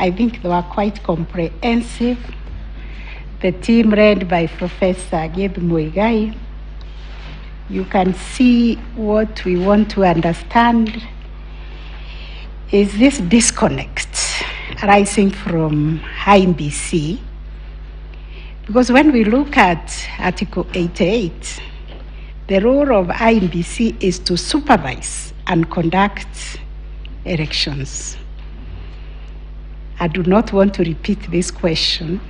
I think they were quite comprehensive. The team led by Professor Geb Muigai. You can see what we want to understand is this disconnect arising from IMBC. Because when we look at Article 88, the role of IMBC is to supervise and conduct elections. I do not want to repeat this question.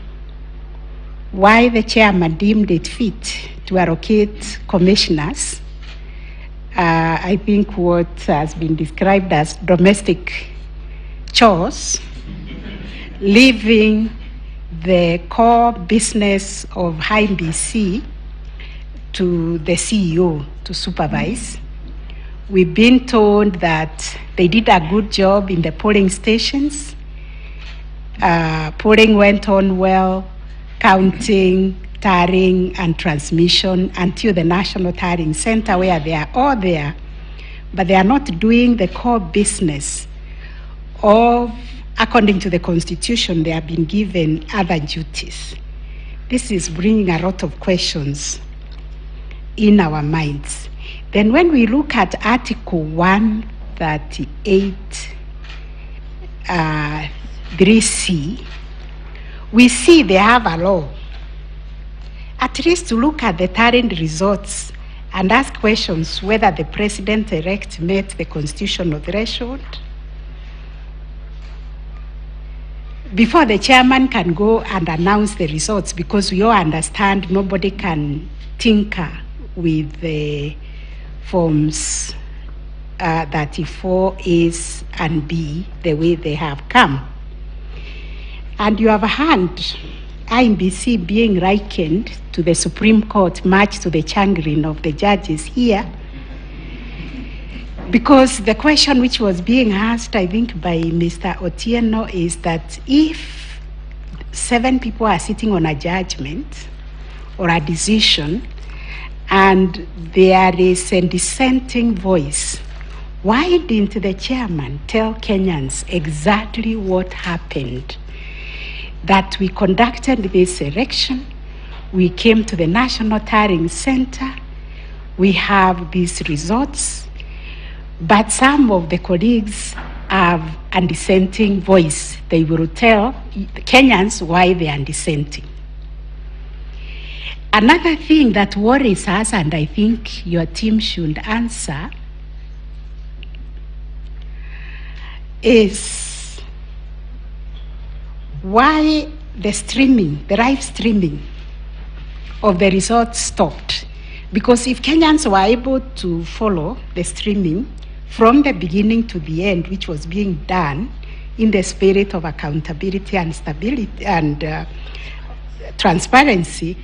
Why the chairman deemed it fit to allocate commissioners, I think what has been described as domestic chores, leaving the core business of IMBC to the CEO to supervise. We've been told that they did a good job in the polling stations. Polling went on well, counting, tallying, and transmission until the National Tallying Center, where they are all there, but they are not doing the core business of, according to the Constitution, they have been given other duties. This is bringing a lot of questions in our minds. Then when we look at Article 138, 3C, we see they have a law, at least to look at the tallying results and ask questions whether the president-elect met the constitutional threshold before the chairman can go and announce the results, because we all understand nobody can tinker with the forms 34As and B the way they have come. And you have heard IMBC being likened to the Supreme Court, much to the chagrin of the judges here, because the question which was being asked, I think, by Mr. Otieno is that if 7 people are sitting on a judgment or a decision and there is a dissenting voice, why didn't the chairman tell Kenyans exactly what happened? That we conducted this election, we came to the National Tallying Center, we have these results, but some of the colleagues have a dissenting voice. They will tell Kenyans why they are dissenting. Another thing that worries us, and I think your team should answer, is why the live streaming of the results stopped. Because if Kenyans were able to follow the streaming from the beginning to the end, which was being done in the spirit of accountability and stability and transparency,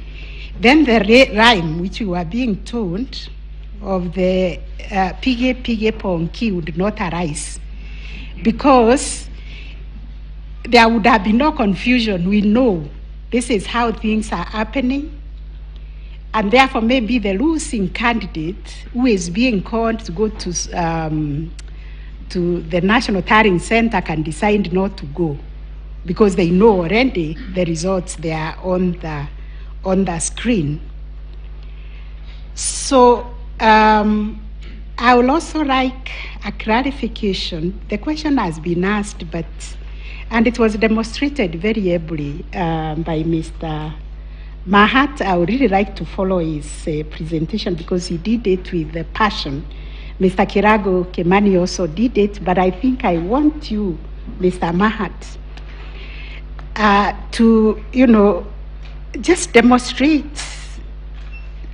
then the rhyme which we were being told of the pige ponki would not arise, because there would have been no confusion. We know this is how things are happening, and therefore maybe the losing candidate who is being called to go to the National Tallying Center can decide not to go, because they know already the results they are on the screen. So I would also like a clarification. The question has been asked, and it was demonstrated very ably by Mr. Mahat. I would really like to follow his presentation, because he did it with passion. Mr. Kirago Kemani also did it, but I think I want you, Mr. Mahat, to, just demonstrate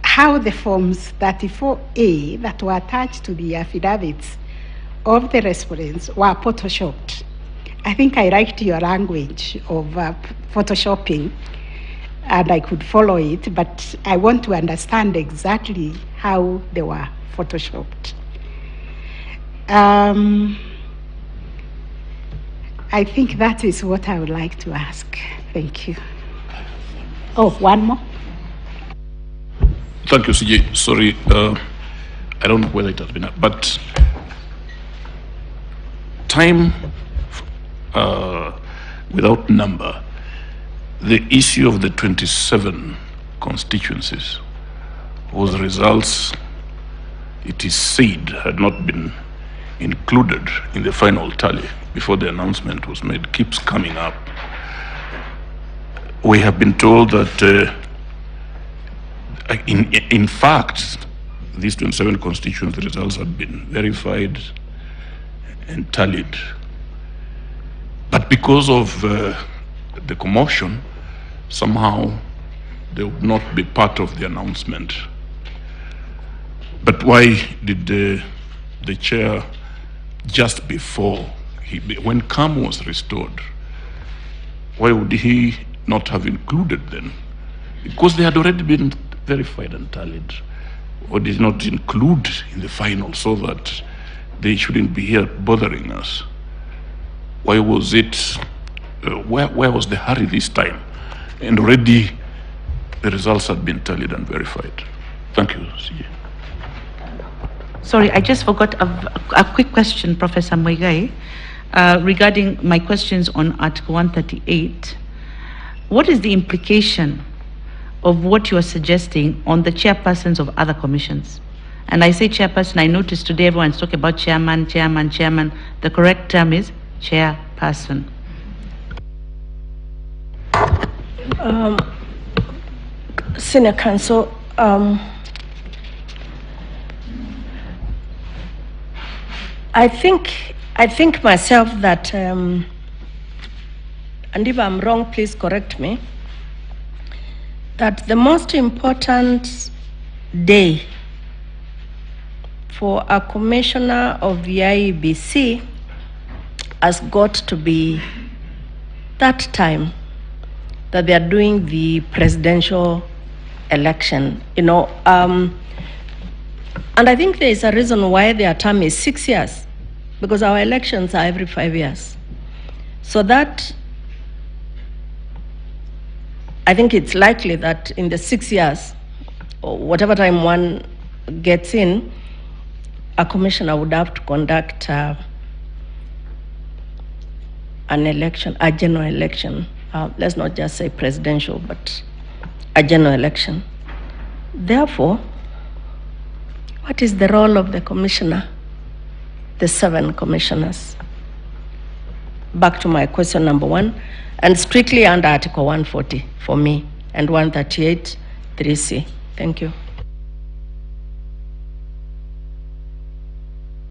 how the forms 34A that were attached to the affidavits of the respondents were photoshopped. I think I liked your language of photoshopping, and I could follow it, but I want to understand exactly how they were photoshopped. I think that is what I would like to ask. Thank you. Oh, one more. Thank you, CJ. Sorry, I don't know whether it has been, but without number, the issue of the 27 constituencies whose results, it is said, had not been included in the final tally before the announcement was made, keeps coming up. We have been told that, in fact, these 27 constituency results have been verified and tallied. But because of the commotion, somehow they would not be part of the announcement. But why did the chair, just before, when Koome was restored, why would he not have included them? Because they had already been verified and tallied. Or did not include in the final so that they shouldn't be here bothering us? Why was it, where was the hurry this time? And already the results had been tallied and verified. Thank you, CJ. Sorry, I just forgot a quick question, Professor Muigai, regarding my questions on Article 138. What is the implication of what you are suggesting on the chairpersons of other commissions? And I say chairperson, I noticed today everyone's talking about chairman, chairman, chairman. The correct term is chairperson. Senior Counsel, I think myself that, and if I'm wrong, please correct me, that the most important day for a commissioner of the IEBC has got to be that time that they are doing the presidential election, and I think there is a reason why their term is 6 years, because our elections are every 5 years. So that, I think it's likely that in the 6 years, or whatever time one gets in, a commissioner would have to conduct an election, a general election. Let's not just say presidential, but a general election. Therefore, what is the role of the commissioner, the 7 commissioners? Back to my question number 1, and strictly under Article 140 for me, and 138 3C. Thank you.